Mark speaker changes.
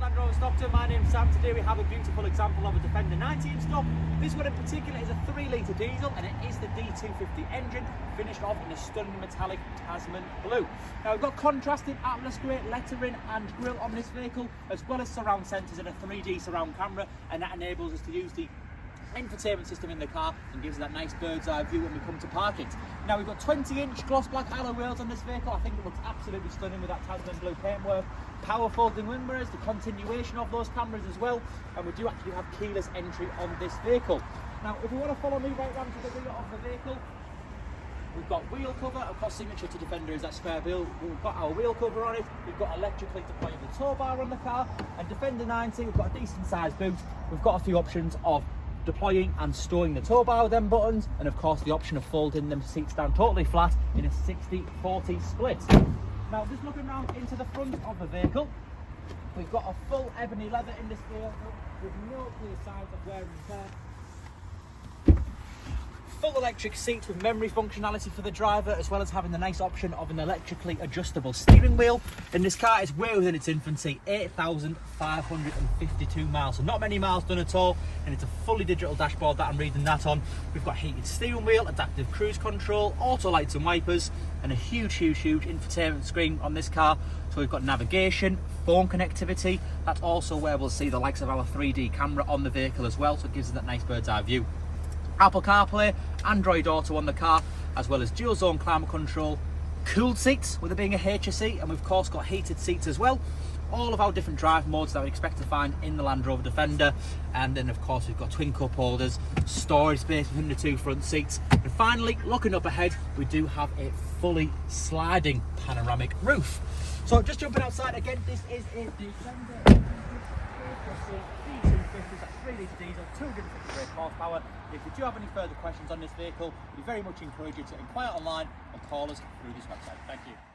Speaker 1: Land Rover Stockton. My name's Sam. Today we have a beautiful example of a Defender 90 in stock. This one in particular is a 3-litre diesel and it is the D250 engine, finished off in a stunning metallic Tasman Blue. Now we've got contrasted Atlas grey lettering and grille on this vehicle, as well as surround sensors and a 3D surround camera, and that enables us to use the infotainment system in the car and gives us that nice bird's eye view when we come to park it. Now we've got 20-inch gloss black alloy wheels on this vehicle. I think it looks absolutely stunning with that Tasman Blue paintwork. Power folding wind mirrors, the continuation of those cameras as well, and we do actually have keyless entry on this vehicle. Now if you want to follow me right round to the rear of the vehicle, we've got wheel cover. Of course, signature to Defender is that spare wheel. We've got our wheel cover on it. We've got electrically deployable Towbar on the car, and Defender 90, we've got a decent sized boot. We've got a few options of deploying and storing the Towbar with them buttons, and of course the option of folding them seats down totally flat in a 60-40 split. Now just looking around into the front of the vehicle, we've got a full ebony leather in this vehicle with no clear signs of wear and tear. Full electric seats with memory functionality for the driver, as well as having the nice option of an electrically adjustable steering wheel. And this car is way within its infancy, 8,552 miles, so not many miles done at all, and it's a fully digital dashboard that I'm reading that on. We've got heated steering wheel, adaptive cruise control, auto lights and wipers, and a huge infotainment screen on this car. So we've got navigation, phone connectivity. That's also where we'll see the likes of our 3D camera on the vehicle as well, so it gives us that nice bird's eye view. Apple CarPlay, Android Auto on the car, as well as dual zone climate control, cooled seats with it being a HSE, and we've of course got heated seats as well. All of our different drive modes that we expect to find in the Land Rover Defender, and then of course we've got twin cup holders, storage space within the two front seats, and finally, looking up ahead, we do have a fully sliding panoramic roof. So just jumping outside again, this is a Defender. 3-litre diesel, 250 brake horsepower. If you do have any further questions on this vehicle, we very much encourage you to inquire online or call us through this website. Thank you.